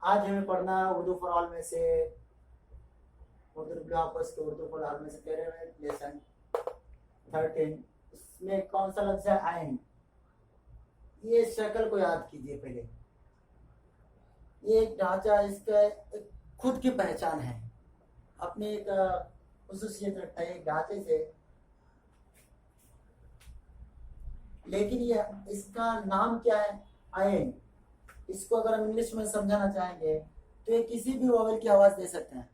आज हमें पढ़ना है उर्दू फॉर ऑल में से उर्दू ब्लॉकर्स के उर्दू फॉर ऑल में से 13वें लेसन 13। इसमें कौन सा लफ्ज है? आइन। ये शक्ल को याद कीजिए पहले। ये एक ढांचा, इसका एक खुद की पहचान है, अपनी एक खुसूसियत रखता है एक ढांचे से। लेकिन ये इसका नाम क्या है? आइन। इसको अगर हम इंग्लिश में समझाना चाहेंगे तो ये किसी भी वॉवेल की आवाज दे सकते हैं।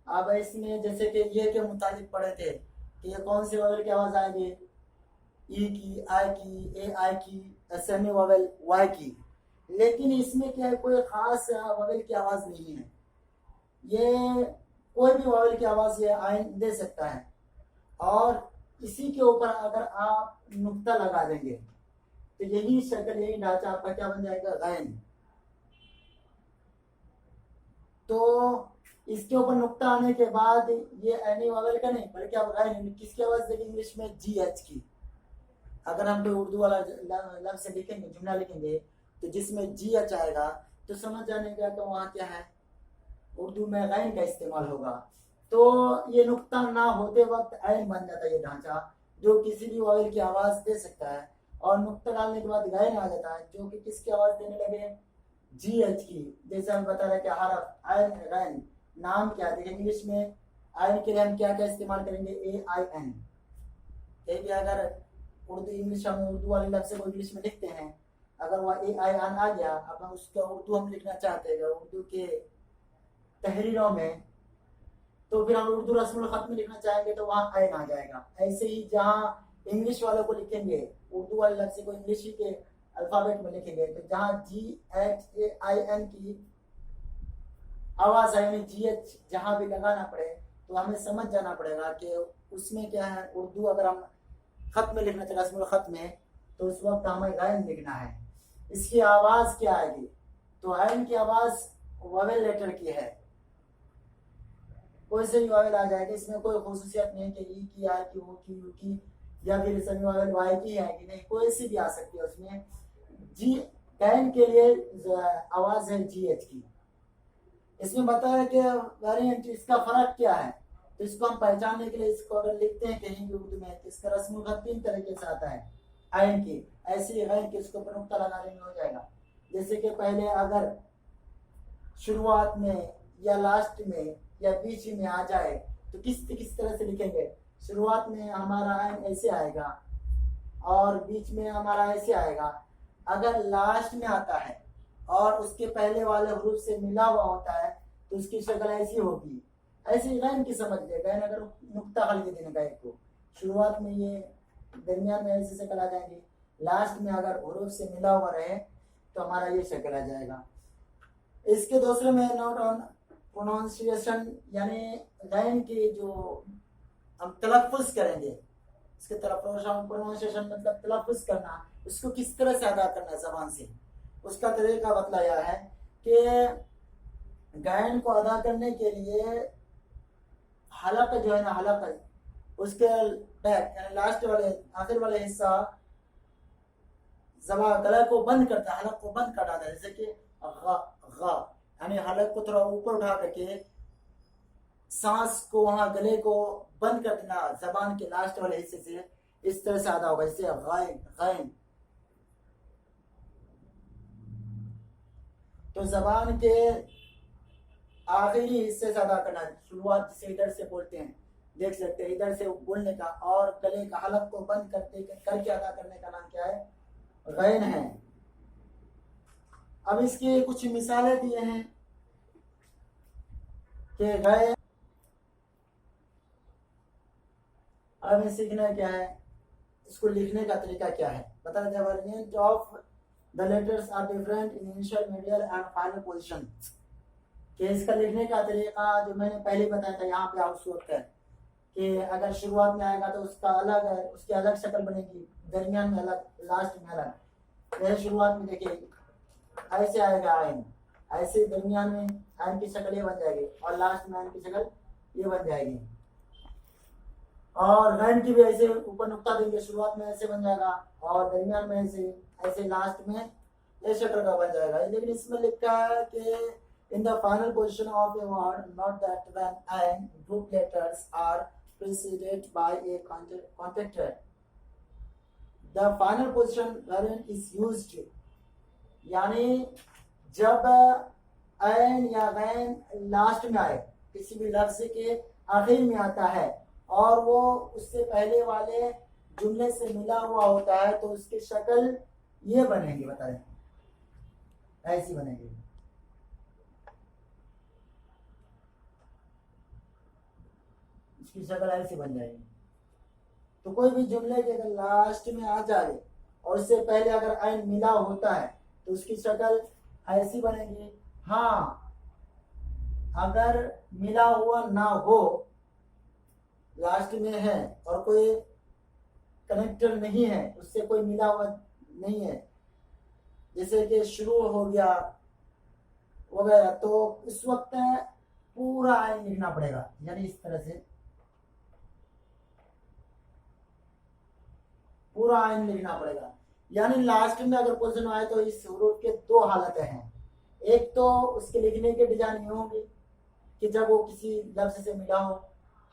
अब इसमें जैसे कि ये के मुताबिक पढ़े थे कि ये कौन सी वॉवेल की आवाज आएगी? ई की, आई की, ए आई की, सेमी वॉवेल वाई की। लेकिन इसमें क्या है, कोई खास वॉवेल की आवाज नहीं है। ये कोई भी वॉवेल की आवाज ये आइन दे सकता है। और इसी के ऊपर अगर आप नुक्ता लगा देंगे तो यही शक्ल, यही ढांचा आपका क्या बन जाएगा? गैन। तो इसके ऊपर नुक्ता आने के बाद ये एनी वॉवेल का नहीं बल्कि आप गैन किसकी आवाज देंगे? इंग्लिश में जी एच की। अगर हम कोई उर्दू वाला लफ्ज लिखेंगे, जुमला लिखेंगे, तो जिसमें जी एच आएगा तो समझ जाने का तो वहाँ क्या है, उर्दू में गैन का इस्तेमाल होगा। तो ये नुक्ता ना होते वक्त ऐन बन जाता है ये ढांचा, जो किसी भी वॉवेल की आवाज दे सकता है। और नुक्ता डालने के बाद गैन आ जाता है, जो कि किसकी आवाज देने लगे? जी एच की। जैसे हम बता रहे कि हरफ ऐन गैन। नाम क्या है? देखिए इंग्लिश में ऐन के लिए हम क्या क्या इस्तेमाल करेंगे? ए आई एन। ये भी अगर उर्दू इंग्लिश हम उर्दू वाले लफ्ज को इंग्लिश में लिखते हैं, अगर वह ए आई एन आ गया, अब उसका उर्दू हम लिखना चाहते हैं उर्दू के तहरीरों में, तो फिर हम उर्दू रस्मुल खत में लिखना चाहेंगे तो वहाँ ऐन आ जाएगा। ऐसे ही जहाँ इंग्लिश वालों को लिखेंगे, उर्दू वाले लफ्ज को इंग्लिश ही के अल्फाबेट में लिखेंगे, तो जहाँ जी एच ए आई एन की आवाज है, यानी जी एच जहाँ भी लगाना पड़े तो हमें समझ जाना पड़ेगा कि उसमें क्या है। उर्दू अगर हम खत में लिखना चाहे, रस्मुल खत में, तो उस वक्त हमें गैन लिखना है। इसकी आवाज क्या आएगी? तो ऐन की आवाज वोवेल लेटर की है, कोई से भी वॉवेल आ जाएगी। इसमें कोई खुसूसियत नहीं कि ई की, आई की, ओ की, यू की, या फिर सेमी वॉवेल वाई की आएगी, नहीं, कोई सी भी आ सकती है उसमें। जी कैन के लिए आवाज है जी एच की। इसमें बताया कि वेरिएंट, इसका फर्क क्या है, तो इसको हम पहचानने के लिए इसको अगर लिखते हैं कहीं भी उर्दू में, तो इसका रस्म खत 3 तरीके से आता है आइन की। ऐसे गैन के इसको ऊपर नुक्ता लगा देंगे हो जाएगा। जैसे कि पहले अगर शुरुआत में या लास्ट में या बीच में आ जाए तो किस तरह से लिखेंगे? शुरुआत में हमारा आइन ऐसे आएगा और बीच में हमारा ऐसे आएगा। अगर लास्ट में आता है और उसके पहले वाले हरूफ से मिला हुआ होता है तो उसकी शक्ल ऐसी होगी। ऐसे गैन की समझ ले, गैन अगर नुक्ता हल्के देने का एक को, शुरुआत में ये, दरमियान में ऐसी शक्ल आ जाएंगी, लास्ट में अगर हरूफ से मिला हुआ रहे तो हमारा ये शक्ल आ जाएगा। इसके दूसरे में नोट ऑन प्रोनाउंसिएशन, यानी गैन की जो हम तलफ़ुज़ करेंगे, इसके तरफ प्रोनाउंसिएशन मतलब तलफ़ुज़ करना, उसको किस तरह से अदा करना है जबान से, उसका तरीका बतलाया है कि गैन को अदा करने के लिए हलक जो है ना, हलक उसके बैक यानी लास्ट वाले आखिर वाले हिस्सा जबान गला को बंद करता है, हलक को बंद कर डालता है। जैसे कि यानी हलक को थोड़ा ऊपर उठा करके सांस को वहां गले को बंद कर देना जबान के लास्ट वाले हिस्से से, इस तरह से अदा होगा। जैसे गैन गैन, तो जबान के आखिरी हिस्से से अदा करना। शुरुआत से इधर से बोलते हैं, देख सकते हैं इधर से बोलने का, और गले का हलक को बंद करके अदा करने का नाम क्या है? गैन है। अब इसकी कुछ मिसालें दिए हैं कि गैन, अब सीखना क्या है, इसको लिखने का तरीका क्या है। बता दें, variant of the letters are different in initial, medial and final position. कि इसका लिखने का तरीका जो मैंने पहले बताया था यहाँ पे उस वक्त है कि अगर शुरुआत में आएगा तो उसका अलग है, उसकी अलग शक्ल बनेगी, दरमियान में अलग, लास्ट में अलग। जैसे शुरुआत में देखिए ऐसे आएगा आइन, ऐसे दरमियान में आइन की शक्ल ये बन जाएगी और लास्ट में आइन की शक्ल ये बन जाएगी। और गैन की भी ऐसे ऊपर नुक्ता देंगे, शुरुआत में ऐसे बन जाएगा और दरमियान में ऐसे, ऐसे लास्ट में ए शक्ल का बन जाएगा। लेकिन इसमें लिखा है कि in the final position of a word note that when an group letters are preceded by a contactor the final position variant is used, यानी जब ऐन या गैन लास्ट में आए, किसी भी लफ्ज के आखिर में आता है और वो उससे पहले वाले जुमले से मिला हुआ होता है, तो उसकी शक्ल ये बनेगी, बताएं ऐसी बनेगी। इसकी शक्ल ऐसी बन जाएगी। तो कोई भी जुमले के अगर लास्ट में आ जाए और उससे पहले अगर ऐन मिला होता है तो उसकी शक्ल ऐसी बनेगी। हाँ, अगर मिला हुआ ना हो, लास्ट में है और कोई कनेक्टर नहीं है, उससे कोई मिला हुआ नहीं है, जैसे कि शुरू हो गया वगैरह, तो इस वक्त पूरा आयन लिखना पड़ेगा, यानी इस तरह से पूरा आयन लिखना पड़ेगा। यानी लास्ट में अगर पोजीशन आए तो इस हुरूफ के दो हालतें हैं। एक तो उसके लिखने के डिजाइन ये होंगे कि जब वो किसी लफ्ज से मिला हो।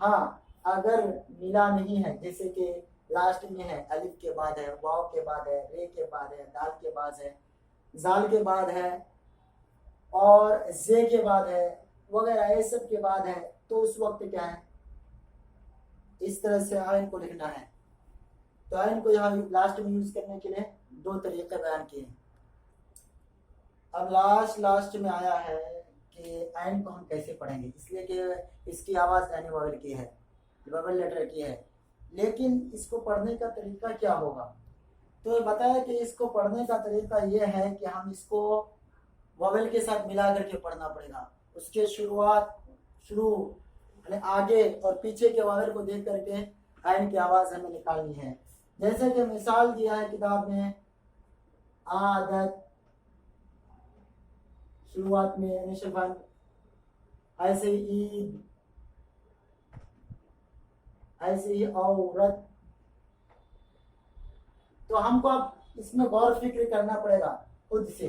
हाँ, अगर मिला नहीं है, जैसे कि लास्ट में है, अलिफ के बाद है, वाव के बाद है, रे के बाद है, दाल के बाद है, जाल के बाद है और जे के बाद है वगैरह, ये सब के बाद है, तो उस वक्त क्या है, इस तरह से आयन को लिखना है। तो आयन को यहाँ लास्ट में यूज करने के लिए दो तरीके बयान किए। अब लास्ट में आया है कि आयन को हम कैसे पढ़ेंगे, इसलिए कि इसकी आवाज यानी वॉवेल की है, वॉवेल लेटर की है, लेकिन इसको पढ़ने का तरीका क्या होगा। तो बताया कि इसको पढ़ने का तरीका ये है कि हम इसको वॉवेल के साथ मिला करके पढ़ना पड़ेगा। उसके शुरू आगे और पीछे के वॉवेल को देख करके आयन की आवाज हमें निकालनी है। जैसे कि मिसाल दिया है किताब में, आदत शुरुआत में निशफन, ऐसे ही ईद, ऐसे ही औरत। तो हमको अब इसमें गौर फिक्र करना पड़ेगा खुद से।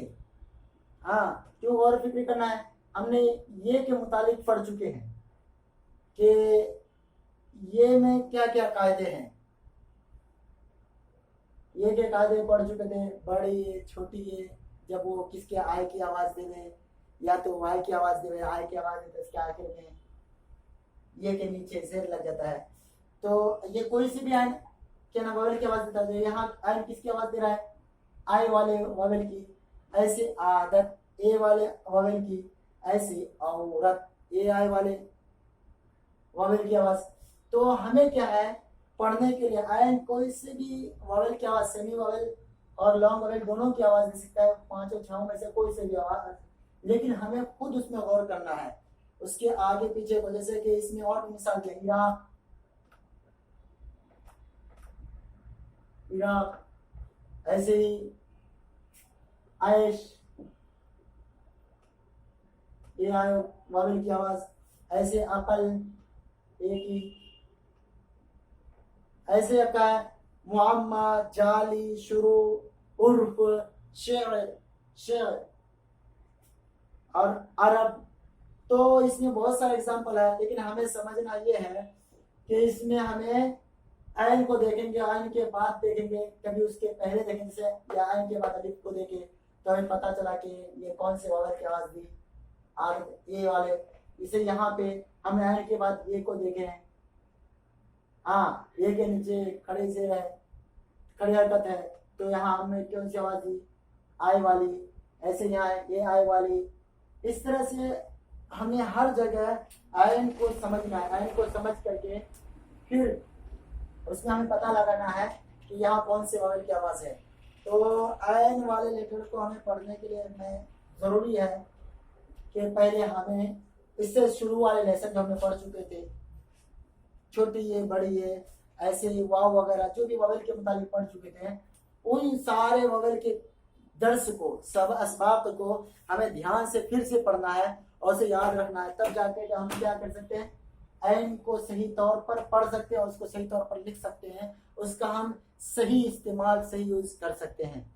हाँ, क्यों गौर फिक्र करना है, हमने ये के मुतालिक पढ़ चुके हैं कि ये में क्या क्या कायदे हैं, ये के कायदे पढ़ चुके थे, बड़ी छोटी है, जब वो किसके आय की आवाज देवे या तो वाई की आवाज देवे, आय की आवाज देवे, इसके आखिर में ये के नीचे जेर लग जाता है। तो ये कोई सी भी आयन क्या ना वॉवेल की आवाज देता है, यहाँ आयन किसकी आवाज दे रहा है, आय वाले वॉवेल की। ऐसे आदत ए वाले वॉवेल की, ऐसे औरत ए आय वाले वॉवेल की आवाज। तो हमें क्या है पढ़ने के लिए, आयन कोई से भी वॉवेल की आवाज, सेमी वॉवेल और लॉन्ग वॉवेल दोनों की आवाज दे सकता है, पांचों छहों में से कोई से भी आवाज, लेकिन हमें खुद उसमें गौर करना है उसके आगे पीछे को। जैसे कि इसमें और भी मिसाल है, इराक, ऐसे ही आयश, ये आयो वॉवेल की आवाज, ऐसे अकल एक ही, ऐसे अका मुअम्मा, जाली, शुरू, उर्फ, शेर और अरब। तो इसमें बहुत सारे एग्जाम्पल है, लेकिन हमें समझना ये है कि इसमें हमें आयन को देखेंगे, आयन के बाद देखेंगे, कभी उसके पहले देखेंगे, जैसे या आयन के बाद अलिफ को देखे तो हमें पता चला कि ये कौन से वॉवेल की आवाज दी, और ये वाले। इसे यहाँ पे हमने आयन के बाद ये को देखे हैं, हाँ ये के नीचे खड़े से है, खड़ी हरकत है, तो यहाँ हमने कौन सी आवाज दी, आय वाली। ऐसे यहाँ ये आय वाली। इस तरह से हमें हर जगह आयन को समझना है, आयन को समझ करके फिर उसमें हमें पता लगाना है कि यहाँ कौन से वॉवेल की आवाज है। तो आयन वाले लेटर को हमें पढ़ने के लिए हमें जरूरी है कि पहले हमें इससे शुरू वाले लेसन जो हमने पढ़ चुके थे, छोटी है, बड़ी है, ऐसे ही वाव वगैरह जो भी वॉवेल के मुताबिक पढ़ चुके थे, उन सारे वॉवेल के दर्स को, सब असबाब को हमें ध्यान से फिर से पढ़ना है और उसे याद रखना है। तब जाके हम क्या कर सकते हैं, आयन को सही तौर पर पढ़ सकते हैं और उसको सही तौर पर लिख सकते हैं, उसका हम सही इस्तेमाल, सही यूज कर सकते हैं।